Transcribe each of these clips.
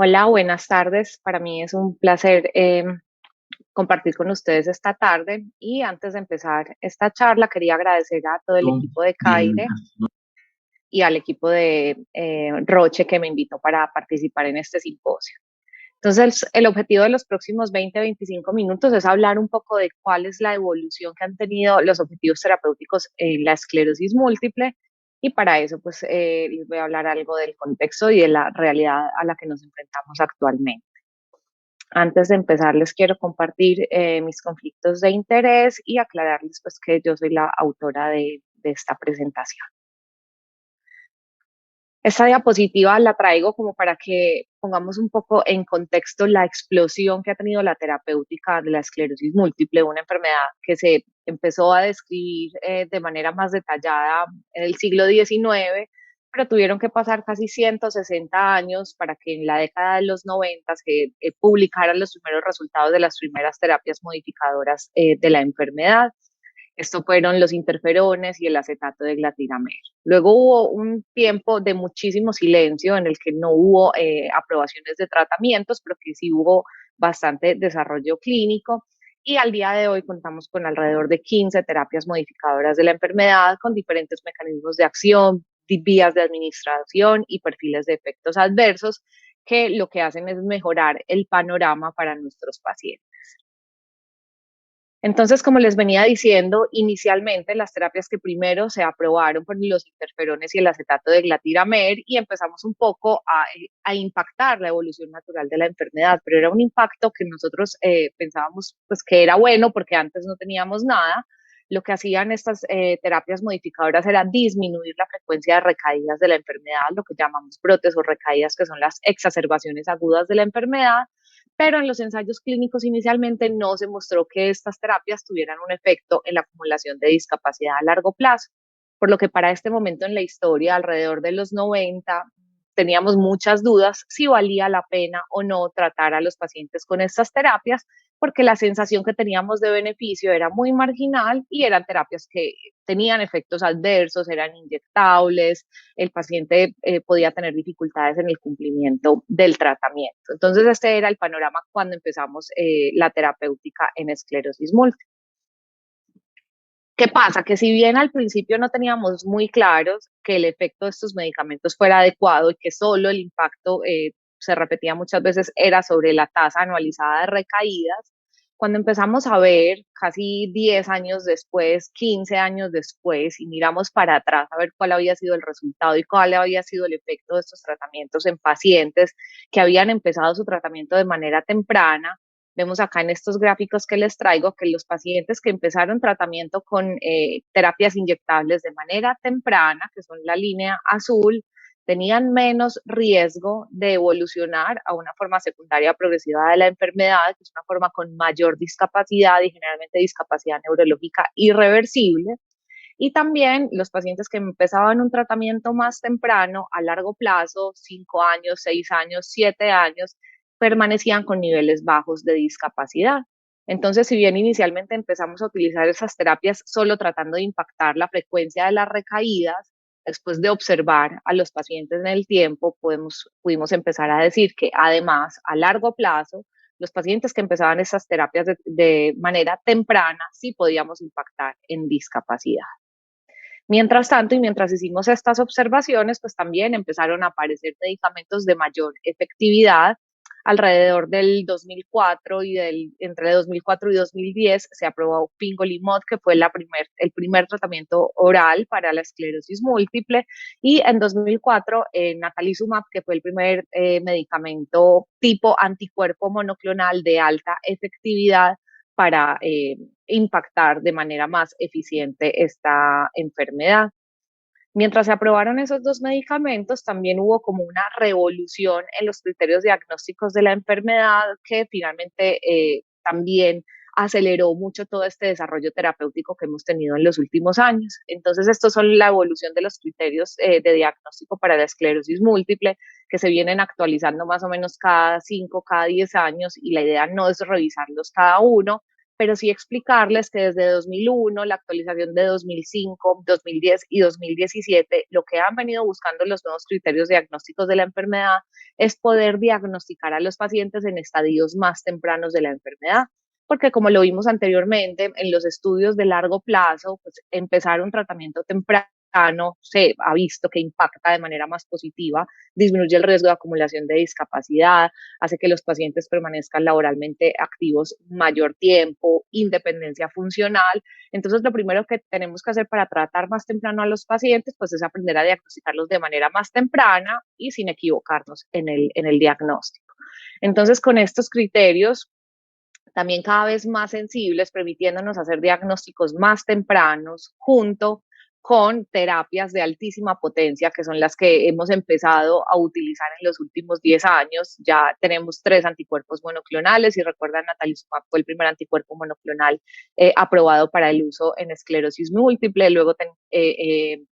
Hola, buenas tardes. Para mí es un placer compartir con ustedes esta tarde y antes de empezar esta charla quería agradecer a todo el equipo de Bien, CAIRE y al equipo de Roche que me invitó para participar en este simposio. Entonces, el objetivo de los próximos 20-25 minutos es hablar un poco de cuál es la evolución que han tenido los objetivos terapéuticos en la esclerosis múltiple y para eso pues les voy a hablar algo del contexto y de la realidad a la que nos enfrentamos actualmente. Antes de empezar, les quiero compartir mis conflictos de interés y aclararles pues, que yo soy la autora de esta presentación. Esta diapositiva la traigo como para que pongamos un poco en contexto la explosión que ha tenido la terapéutica de la esclerosis múltiple, una enfermedad que se empezó a describir de manera más detallada en el siglo XIX, pero tuvieron que pasar casi 160 años para que en la década de los 90 se publicaran los primeros resultados de las primeras terapias modificadoras de la enfermedad. Esto fueron los interferones y el acetato de glatiramel. Luego hubo un tiempo de muchísimo silencio en el que no hubo aprobaciones de tratamientos, pero que sí hubo bastante desarrollo clínico. Y al día de hoy contamos con alrededor de 15 terapias modificadoras de la enfermedad con diferentes mecanismos de acción, vías de administración y perfiles de efectos adversos que lo que hacen es mejorar el panorama para nuestros pacientes. Entonces, como les venía diciendo, inicialmente las terapias que primero se aprobaron fueron los interferones y el acetato de glatiramel y empezamos un poco a impactar la evolución natural de la enfermedad, pero era un impacto que nosotros pensábamos pues, que era bueno porque antes no teníamos nada. Lo que hacían estas terapias modificadoras era disminuir la frecuencia de recaídas de la enfermedad, lo que llamamos brotes o recaídas, que son las exacerbaciones agudas de la enfermedad, pero en los ensayos clínicos inicialmente no se mostró que estas terapias tuvieran un efecto en la acumulación de discapacidad a largo plazo, por lo que para este momento en la historia, alrededor de los 90, teníamos muchas dudas si valía la pena o no tratar a los pacientes con estas terapias, porque la sensación que teníamos de beneficio era muy marginal y eran terapias que tenían efectos adversos, eran inyectables, el paciente podía tener dificultades en el cumplimiento del tratamiento. Entonces, este era el panorama cuando empezamos la terapéutica en esclerosis múltiple. ¿Qué pasa? Que si bien al principio no teníamos muy claros que el efecto de estos medicamentos fuera adecuado y que solo el impacto se repetía muchas veces era sobre la tasa anualizada de recaídas, cuando empezamos a ver casi 10 años después, 15 años después, y miramos para atrás a ver cuál había sido el resultado y cuál había sido el efecto de estos tratamientos en pacientes que habían empezado su tratamiento de manera temprana, vemos acá en estos gráficos que les traigo que los pacientes que empezaron tratamiento con terapias inyectables de manera temprana, que son la línea azul, tenían menos riesgo de evolucionar a una forma secundaria progresiva de la enfermedad, que es una forma con mayor discapacidad y generalmente discapacidad neurológica irreversible. Y también los pacientes que empezaban un tratamiento más temprano, a largo plazo, 5 años, 6 años, 7 años, permanecían con niveles bajos de discapacidad. Entonces, si bien inicialmente empezamos a utilizar esas terapias solo tratando de impactar la frecuencia de las recaídas, después de observar a los pacientes en el tiempo, pudimos empezar a decir que además, a largo plazo, los pacientes que empezaban esas terapias de manera temprana sí podíamos impactar en discapacidad. Mientras tanto, y mientras hicimos estas observaciones, pues también empezaron a aparecer medicamentos de mayor efectividad. Alrededor del 2004 entre 2004 y 2010 se aprobó Fingolimod, que fue el primer tratamiento oral para la esclerosis múltiple, y en 2004 Natalizumab, que fue el primer medicamento tipo anticuerpo monoclonal de alta efectividad para impactar de manera más eficiente esta enfermedad. Mientras se aprobaron esos dos medicamentos, también hubo como una revolución en los criterios diagnósticos de la enfermedad que finalmente también aceleró mucho todo este desarrollo terapéutico que hemos tenido en los últimos años. Entonces, estos son la evolución de los criterios de diagnóstico para la esclerosis múltiple que se vienen actualizando más o menos cada 5, cada 10 años y la idea no es revisarlos cada uno, pero sí explicarles que desde 2001, la actualización de 2005, 2010 y 2017, lo que han venido buscando los nuevos criterios diagnósticos de la enfermedad es poder diagnosticar a los pacientes en estadios más tempranos de la enfermedad, porque como lo vimos anteriormente, en los estudios de largo plazo, pues empezar un tratamiento temprano se ha visto que impacta de manera más positiva, disminuye el riesgo de acumulación de discapacidad, hace que los pacientes permanezcan laboralmente activos mayor tiempo, independencia funcional. Entonces, lo primero que tenemos que hacer para tratar más temprano a los pacientes, pues es aprender a diagnosticarlos de manera más temprana y sin equivocarnos en el diagnóstico. Entonces, con estos criterios, también cada vez más sensibles, permitiéndonos hacer diagnósticos más tempranos junto con terapias de altísima potencia, que son las que hemos empezado a utilizar en los últimos 10 años. Ya tenemos 3 anticuerpos monoclonales y recuerdan, natalizumab fue el primer anticuerpo monoclonal aprobado para el uso en esclerosis múltiple. Luego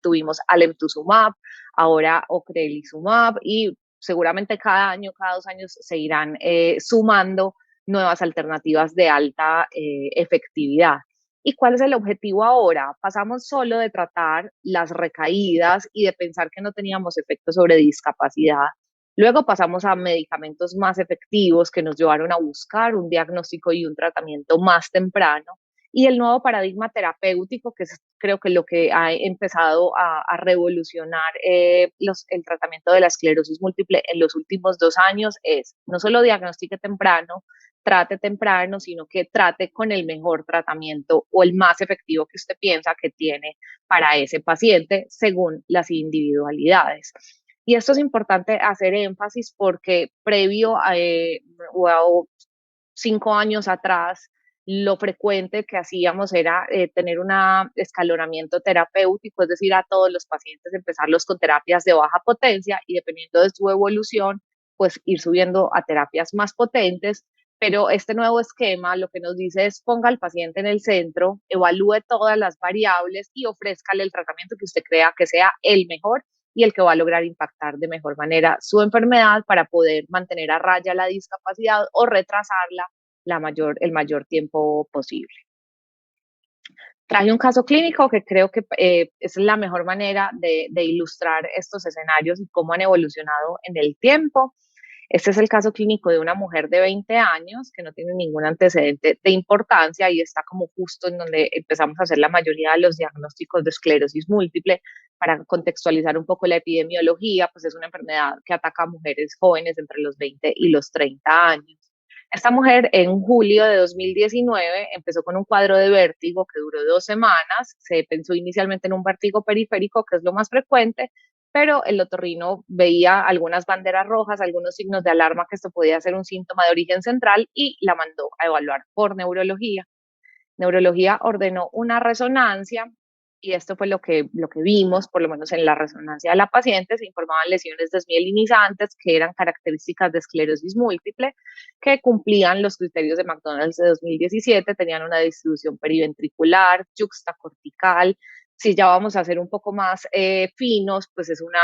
tuvimos alemtuzumab, ahora ocrelizumab y seguramente cada año, cada 2 años se irán sumando nuevas alternativas de alta efectividad. ¿Y cuál es el objetivo ahora? Pasamos solo de tratar las recaídas y de pensar que no teníamos efectos sobre discapacidad. Luego pasamos a medicamentos más efectivos que nos llevaron a buscar un diagnóstico y un tratamiento más temprano. Y el nuevo paradigma terapéutico, que es creo que lo que ha empezado a revolucionar el tratamiento de la esclerosis múltiple en los últimos 2 años, es no solo diagnostique temprano, trate temprano, sino que trate con el mejor tratamiento o el más efectivo que usted piensa que tiene para ese paciente según las individualidades. Y esto es importante hacer énfasis porque previo a 5 años atrás, lo frecuente que hacíamos era tener un escalonamiento terapéutico, es decir, a todos los pacientes empezarlos con terapias de baja potencia y dependiendo de su evolución, pues ir subiendo a terapias más potentes. Pero este nuevo esquema lo que nos dice es ponga al paciente en el centro, evalúe todas las variables y ofrézcale el tratamiento que usted crea que sea el mejor y el que va a lograr impactar de mejor manera su enfermedad para poder mantener a raya la discapacidad o retrasarla el mayor tiempo posible. Traje un caso clínico que creo que es la mejor manera de ilustrar estos escenarios y cómo han evolucionado en el tiempo. Este es el caso clínico de una mujer de 20 años que no tiene ningún antecedente de importancia y está como justo en donde empezamos a hacer la mayoría de los diagnósticos de esclerosis múltiple. Para contextualizar un poco la epidemiología, pues es una enfermedad que ataca a mujeres jóvenes entre los 20 y los 30 años. Esta mujer en julio de 2019 empezó con un cuadro de vértigo que duró 2 semanas. Se pensó inicialmente en un vértigo periférico, que es lo más frecuente, pero el otorrino veía algunas banderas rojas, algunos signos de alarma que esto podía ser un síntoma de origen central y la mandó a evaluar por neurología. Neurología ordenó una resonancia y esto fue lo que vimos, por lo menos en la resonancia de la paciente, se informaban lesiones desmielinizantes que eran características de esclerosis múltiple, que cumplían los criterios de McDonald's de 2017, tenían una distribución periventricular, yuxtacortical. Si ya vamos a ser un poco más finos, pues es una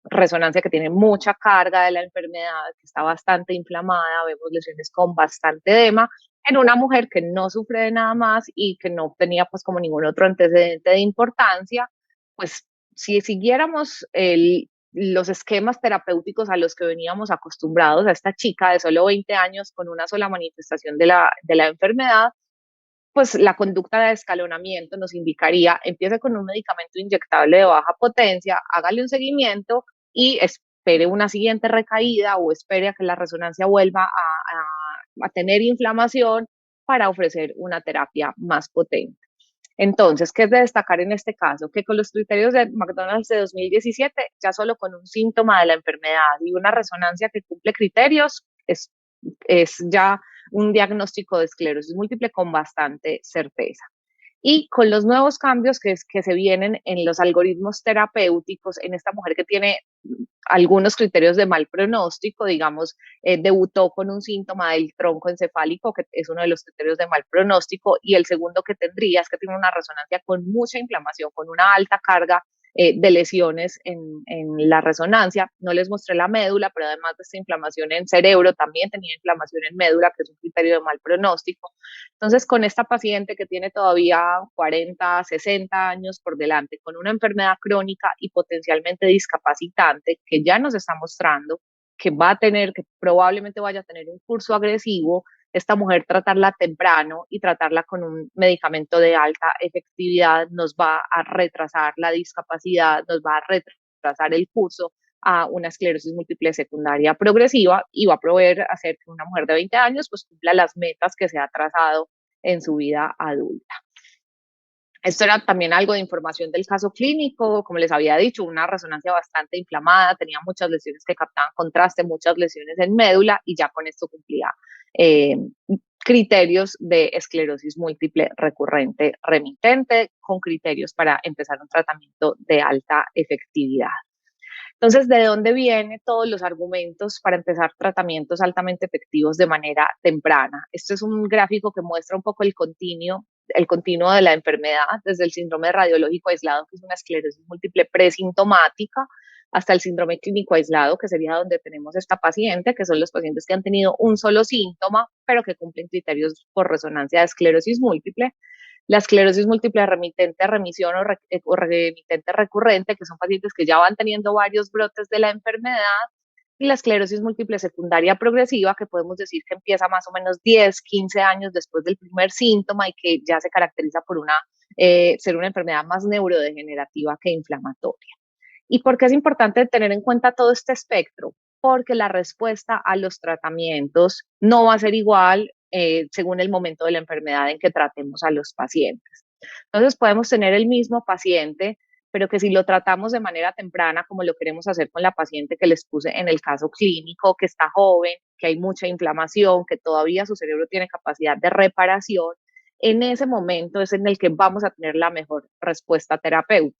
resonancia que tiene mucha carga de la enfermedad, que está bastante inflamada, vemos lesiones con bastante edema, en una mujer que no sufre de nada más y que no tenía pues como ningún otro antecedente de importancia, pues si siguiéramos los esquemas terapéuticos a los que veníamos acostumbrados a esta chica de solo 20 años con una sola manifestación de la enfermedad, pues la conducta de escalonamiento nos indicaría, empiece con un medicamento inyectable de baja potencia, hágale un seguimiento y espere una siguiente recaída o espere a que la resonancia vuelva a tener inflamación para ofrecer una terapia más potente. Entonces, ¿qué es de destacar en este caso? Que con los criterios de McDonald's de 2017, ya solo con un síntoma de la enfermedad y una resonancia que cumple criterios, es ya un diagnóstico de esclerosis múltiple con bastante certeza. Y con los nuevos cambios que se vienen en los algoritmos terapéuticos, en esta mujer que tiene algunos criterios de mal pronóstico, digamos, debutó con un síntoma del tronco encefálico, que es uno de los criterios de mal pronóstico, y el segundo que tendría es que tiene una resonancia con mucha inflamación, con una alta carga de lesiones en la resonancia. No les mostré la médula, pero además de esta inflamación en cerebro, también tenía inflamación en médula, que es un criterio de mal pronóstico. Entonces, con esta paciente que tiene todavía 40, 60 años por delante, con una enfermedad crónica y potencialmente discapacitante, que ya nos está mostrando que va a tener, que probablemente vaya a tener un curso agresivo, esta mujer tratarla temprano y tratarla con un medicamento de alta efectividad nos va a retrasar la discapacidad, nos va a retrasar el curso a una esclerosis múltiple secundaria progresiva y va a poder hacer que una mujer de 20 años pues cumpla las metas que se ha trazado en su vida adulta. Esto era también algo de información del caso clínico, como les había dicho, una resonancia bastante inflamada, tenía muchas lesiones que captaban contraste, muchas lesiones en médula y ya con esto cumplía eh, criterios de esclerosis múltiple recurrente remitente con criterios para empezar un tratamiento de alta efectividad. Entonces, ¿de dónde vienen todos los argumentos para empezar tratamientos altamente efectivos de manera temprana? Este es un gráfico que muestra un poco el continuo de la enfermedad, desde el síndrome radiológico aislado, que es una esclerosis múltiple presintomática, hasta el síndrome clínico aislado, que sería donde tenemos esta paciente, que son los pacientes que han tenido un solo síntoma, pero que cumplen criterios por resonancia de esclerosis múltiple. La esclerosis múltiple remitente, remisión o remitente recurrente, que son pacientes que ya van teniendo varios brotes de la enfermedad, y la esclerosis múltiple secundaria progresiva, que podemos decir que empieza más o menos 10, 15 años después del primer síntoma y que ya se caracteriza por ser una enfermedad más neurodegenerativa que inflamatoria. ¿Y por qué es importante tener en cuenta todo este espectro? Porque la respuesta a los tratamientos no va a ser igual según el momento de la enfermedad en que tratemos a los pacientes. Entonces podemos tener el mismo paciente, pero que si lo tratamos de manera temprana, como lo queremos hacer con la paciente que les puse en el caso clínico, que está joven, que hay mucha inflamación, que todavía su cerebro tiene capacidad de reparación, en ese momento es en el que vamos a tener la mejor respuesta terapéutica.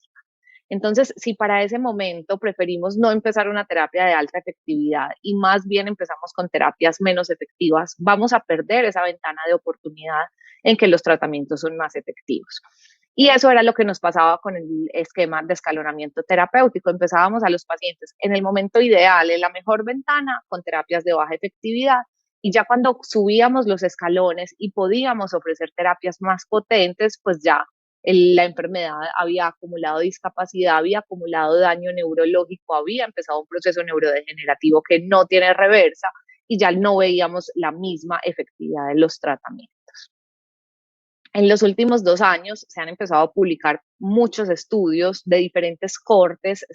Entonces, si para ese momento preferimos no empezar una terapia de alta efectividad y más bien empezamos con terapias menos efectivas, vamos a perder esa ventana de oportunidad en que los tratamientos son más efectivos. Y eso era lo que nos pasaba con el esquema de escalonamiento terapéutico. Empezábamos a los pacientes en el momento ideal, en la mejor ventana, con terapias de baja efectividad. Y ya cuando subíamos los escalones y podíamos ofrecer terapias más potentes, pues ya la enfermedad había acumulado discapacidad, había acumulado daño neurológico, había empezado un proceso neurodegenerativo que no tiene reversa y ya no veíamos la misma efectividad de los tratamientos. En los últimos 2 años se han empezado a publicar muchos estudios de diferentes cortes,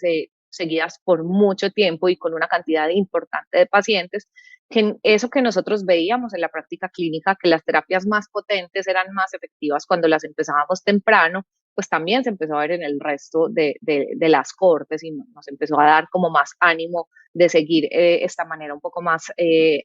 seguidas por mucho tiempo y con una cantidad importante de pacientes, que eso que nosotros veíamos en la práctica clínica, que las terapias más potentes eran más efectivas cuando las empezábamos temprano, pues también se empezó a ver en el resto de las cortes y nos empezó a dar como más ánimo de seguir esta manera un poco más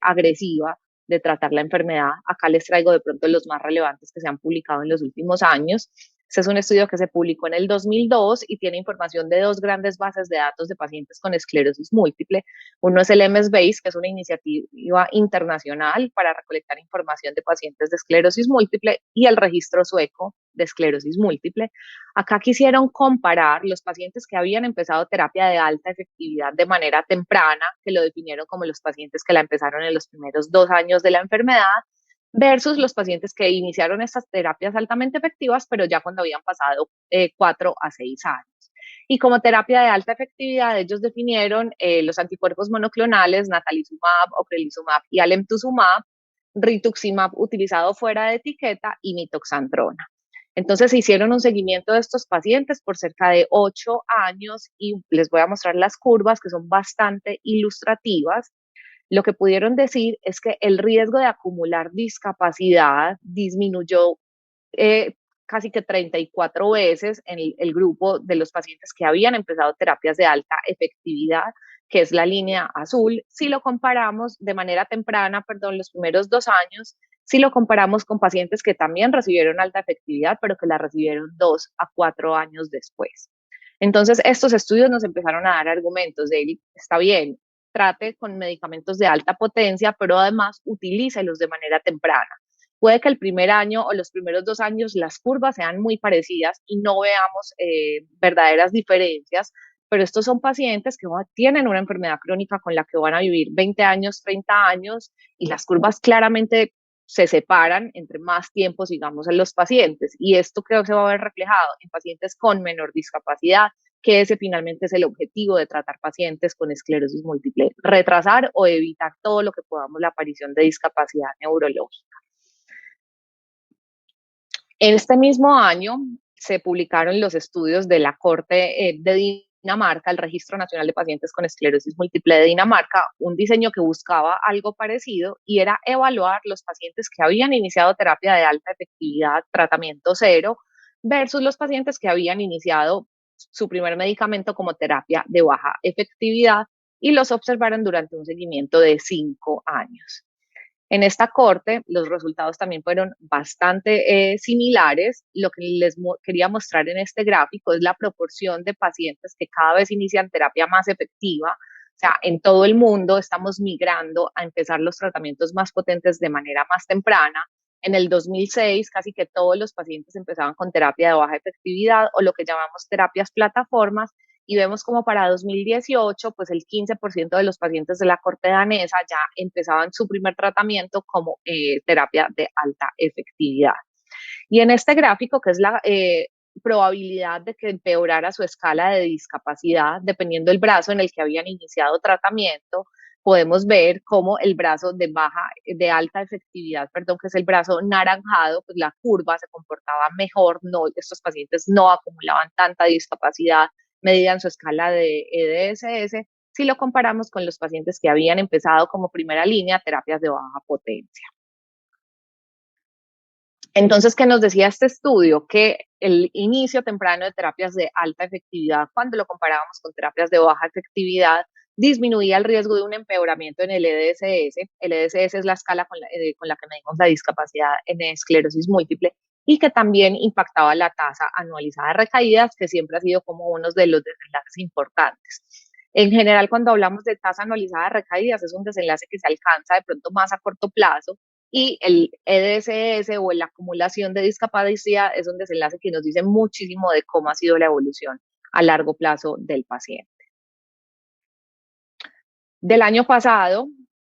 agresiva de tratar la enfermedad. Acá les traigo de pronto los más relevantes que se han publicado en los últimos años. Este es un estudio que se publicó en el 2002 y tiene información de dos grandes bases de datos de pacientes con esclerosis múltiple. Uno es el MS-BASE, que es una iniciativa internacional para recolectar información de pacientes de esclerosis múltiple, y el registro sueco de esclerosis múltiple. Acá quisieron comparar los pacientes que habían empezado terapia de alta efectividad de manera temprana, que lo definieron como los pacientes que la empezaron en los primeros 2 años de la enfermedad, versus los pacientes que iniciaron estas terapias altamente efectivas, pero ya cuando habían pasado 4 a 6 años. Y como terapia de alta efectividad, ellos definieron los anticuerpos monoclonales, natalizumab, ocrelizumab y alemtuzumab, rituximab utilizado fuera de etiqueta y mitoxantrona. Entonces se hicieron un seguimiento de estos pacientes por cerca de 8 años y les voy a mostrar las curvas que son bastante ilustrativas. Lo que pudieron decir es que el riesgo de acumular discapacidad disminuyó casi que 34 veces en el grupo de los pacientes que habían empezado terapias de alta efectividad, que es la línea azul, si lo comparamos de manera temprana, perdón, los primeros 2 años, si lo comparamos con pacientes que también recibieron alta efectividad, pero que la recibieron 2 a 4 años después. Entonces, estos estudios nos empezaron a dar argumentos de, está bien, trate con medicamentos de alta potencia, pero además utilícelos de manera temprana. puede que el primer año o los primeros 2 años las curvas sean muy parecidas y no veamos verdaderas diferencias, pero estos son pacientes que tienen una enfermedad crónica con la que van a vivir 20 años, 30 años, y las curvas claramente se separan entre más tiempo sigamos en los pacientes. Y esto creo que se va a ver reflejado en pacientes con menor discapacidad, que ese finalmente es el objetivo de tratar pacientes con esclerosis múltiple, retrasar o evitar todo lo que podamos la aparición de discapacidad neurológica. En este mismo año se publicaron los estudios de la Corte de Dinamarca, el Registro Nacional de Pacientes con Esclerosis Múltiple de Dinamarca, un diseño que buscaba algo parecido y era evaluar los pacientes que habían iniciado terapia de alta efectividad, tratamiento cero, versus los pacientes que habían iniciado su primer medicamento como terapia de baja efectividad y los observaron durante un seguimiento de 5 años. En esta corte, los resultados también fueron bastante similares. Lo que les quería mostrar en este gráfico es la proporción de pacientes que cada vez inician terapia más efectiva. O sea, en todo el mundo estamos migrando a empezar los tratamientos más potentes de manera más temprana. En el 2006, casi que todos los pacientes empezaban con terapia de baja efectividad o lo que llamamos terapias plataformas, y vemos como para 2018, pues el 15% de los pacientes de la corte danesa ya empezaban su primer tratamiento como terapia de alta efectividad. Y en este gráfico, que es la probabilidad de que empeorara su escala de discapacidad, dependiendo del brazo en el que habían iniciado tratamiento, podemos ver cómo el brazo de alta efectividad, perdón, que es el brazo naranjado, pues la curva se comportaba mejor, no, estos pacientes no acumulaban tanta discapacidad medida en su escala de EDSS, si lo comparamos con los pacientes que habían empezado como primera línea terapias de baja potencia. Entonces, ¿qué nos decía este estudio? Que el inicio temprano de terapias de alta efectividad, cuando lo comparábamos con terapias de baja efectividad, disminuía el riesgo de un empeoramiento en el EDSS. El EDSS es la escala con la que medimos la discapacidad en esclerosis múltiple, y que también impactaba la tasa anualizada de recaídas, que siempre ha sido como uno de los desenlaces importantes. En general, cuando hablamos de tasa anualizada de recaídas, es un desenlace que se alcanza de pronto más a corto plazo, y el EDSS o la acumulación de discapacidad es un desenlace que nos dice muchísimo de cómo ha sido la evolución a largo plazo del paciente. Del año pasado,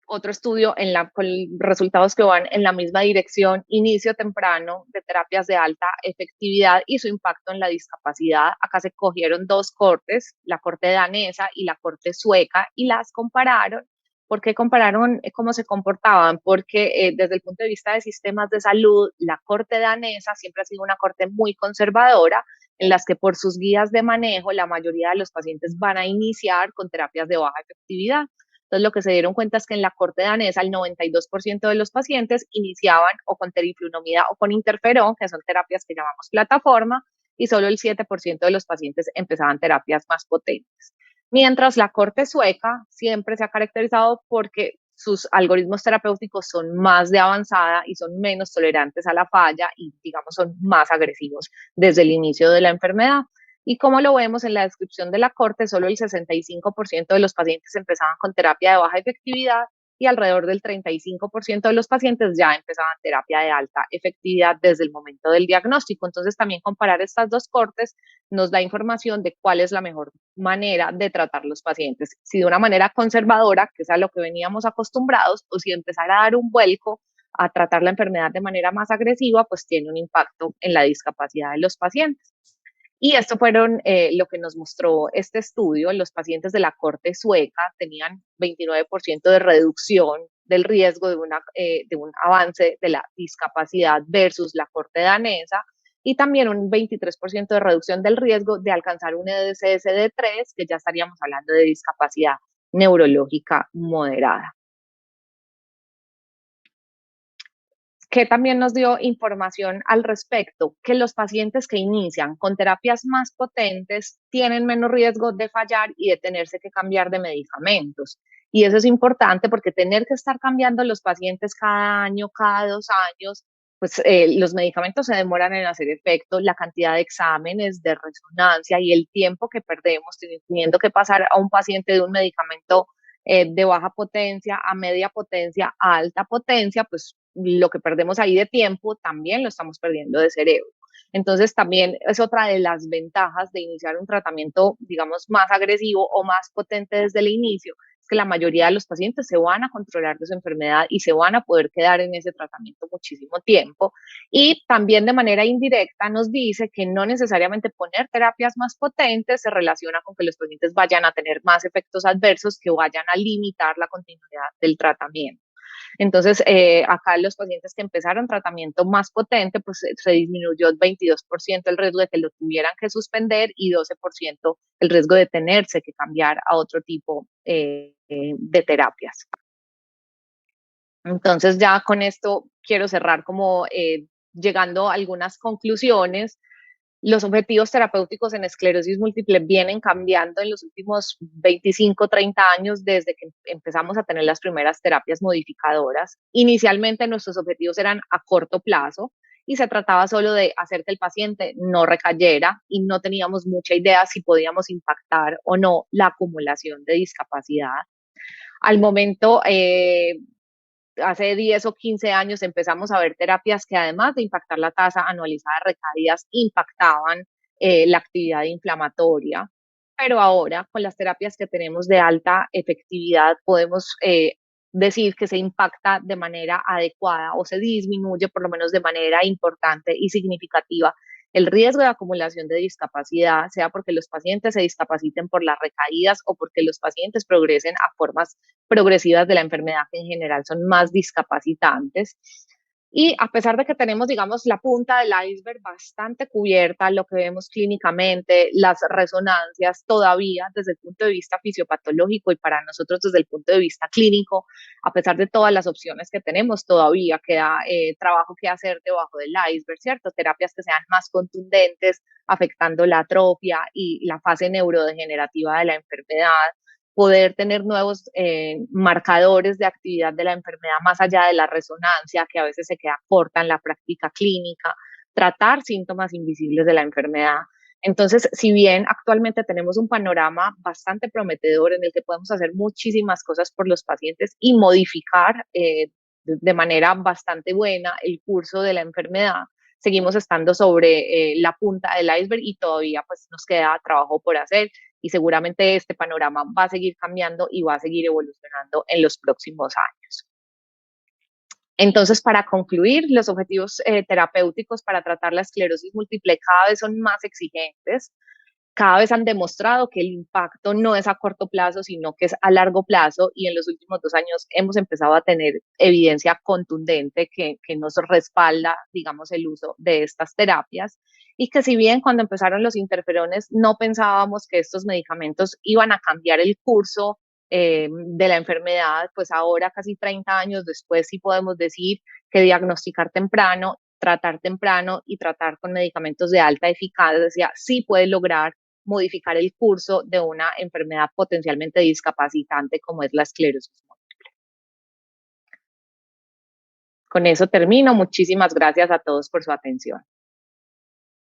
otro estudio con resultados que van en la misma dirección, inicio temprano de terapias de alta efectividad y su impacto en la discapacidad. Acá se cogieron dos cortes, la corte danesa y la corte sueca, y las compararon. ¿Por qué compararon cómo se comportaban? Porque desde el punto de vista de sistemas de salud, la corte danesa siempre ha sido una corte muy conservadora, en las que por sus guías de manejo la mayoría de los pacientes van a iniciar con terapias de baja efectividad. Entonces, lo que se dieron cuenta es que en la corte danesa el 92% de los pacientes iniciaban o con teriflunomida o con interferón, que son terapias que llamamos plataforma, y solo el 7% de los pacientes empezaban terapias más potentes. Mientras la corte sueca siempre se ha caracterizado porque sus algoritmos terapéuticos son más de avanzada y son menos tolerantes a la falla y, digamos, son más agresivos desde el inicio de la enfermedad. Y como lo vemos en la descripción de la corte, solo el 65% de los pacientes empezaban con terapia de baja efectividad y alrededor del 35% de los pacientes ya empezaban terapia de alta efectividad desde el momento del diagnóstico. Entonces, también comparar estas dos cortes nos da información de cuál es la mejor manera de tratar los pacientes. Si de una manera conservadora, que es a lo que veníamos acostumbrados, o si empezar a dar un vuelco a tratar la enfermedad de manera más agresiva, pues tiene un impacto en la discapacidad de los pacientes. Y esto fueron lo que nos mostró este estudio. Los pacientes de la corte sueca tenían 29% de reducción del riesgo de un avance de la discapacidad versus la corte danesa, y también un 23% de reducción del riesgo de alcanzar un EDSS de 3, que ya estaríamos hablando de discapacidad neurológica moderada. Que también nos dio información al respecto, que los pacientes que inician con terapias más potentes tienen menos riesgo de fallar y de tenerse que cambiar de medicamentos. Y eso es importante porque tener que estar cambiando los pacientes cada año, cada 2 años, pues los medicamentos se demoran en hacer efecto, la cantidad de exámenes, de resonancia y el tiempo que perdemos teniendo que pasar a un paciente de un medicamento de baja potencia a media potencia a alta potencia, pues lo que perdemos ahí de tiempo también lo estamos perdiendo de cerebro. Entonces también es otra de las ventajas de iniciar un tratamiento, digamos, más agresivo o más potente desde el inicio, es que la mayoría de los pacientes se van a controlar de su enfermedad y se van a poder quedar en ese tratamiento muchísimo tiempo. Y también de manera indirecta nos dice que no necesariamente poner terapias más potentes se relaciona con que los pacientes vayan a tener más efectos adversos que vayan a limitar la continuidad del tratamiento. Entonces, acá los pacientes que empezaron tratamiento más potente, pues se disminuyó el 22% el riesgo de que lo tuvieran que suspender y 12% el riesgo de tenerse que cambiar a otro tipo de terapias. Entonces, ya con esto quiero cerrar como llegando a algunas conclusiones. Los objetivos terapéuticos en esclerosis múltiple vienen cambiando en los últimos 25, 30 años desde que empezamos a tener las primeras terapias modificadoras. Inicialmente nuestros objetivos eran a corto plazo y se trataba solo de hacer que el paciente no recayera y no teníamos mucha idea si podíamos impactar o no la acumulación de discapacidad. Al momento, hace 10 o 15 años empezamos a ver terapias que además de impactar la tasa anualizada de recaídas, impactaban la actividad inflamatoria. Pero ahora, con las terapias que tenemos de alta efectividad, podemos decir que se impacta de manera adecuada o se disminuye por lo menos de manera importante y significativa el riesgo de acumulación de discapacidad, sea porque los pacientes se discapaciten por las recaídas o porque los pacientes progresen a formas progresivas de la enfermedad que en general son más discapacitantes. Y a pesar de que tenemos, digamos, la punta del iceberg bastante cubierta, lo que vemos clínicamente, las resonancias todavía desde el punto de vista fisiopatológico y para nosotros desde el punto de vista clínico, a pesar de todas las opciones que tenemos, todavía queda trabajo que hacer debajo del iceberg, ¿cierto? Terapias que sean más contundentes, afectando la atrofia y la fase neurodegenerativa de la enfermedad, poder tener nuevos marcadores de actividad de la enfermedad más allá de la resonancia, que a veces se queda corta en la práctica clínica, tratar síntomas invisibles de la enfermedad. Entonces, si bien actualmente tenemos un panorama bastante prometedor en el que podemos hacer muchísimas cosas por los pacientes y modificar de manera bastante buena el curso de la enfermedad, seguimos estando sobre la punta del iceberg y todavía pues nos queda trabajo por hacer y seguramente este panorama va a seguir cambiando y va a seguir evolucionando en los próximos años. Entonces, para concluir, los objetivos terapéuticos para tratar la esclerosis múltiple cada vez son más exigentes, cada vez han demostrado que el impacto no es a corto plazo, sino que es a largo plazo y en los últimos 2 años hemos empezado a tener evidencia contundente que nos respalda, digamos, el uso de estas terapias y que si bien cuando empezaron los interferones no pensábamos que estos medicamentos iban a cambiar el curso de la enfermedad, pues ahora casi 30 años después sí podemos decir que diagnosticar temprano, tratar temprano y tratar con medicamentos de alta eficacia sí puede lograr modificar el curso de una enfermedad potencialmente discapacitante como es la esclerosis múltiple. Con eso termino. Muchísimas gracias a todos por su atención.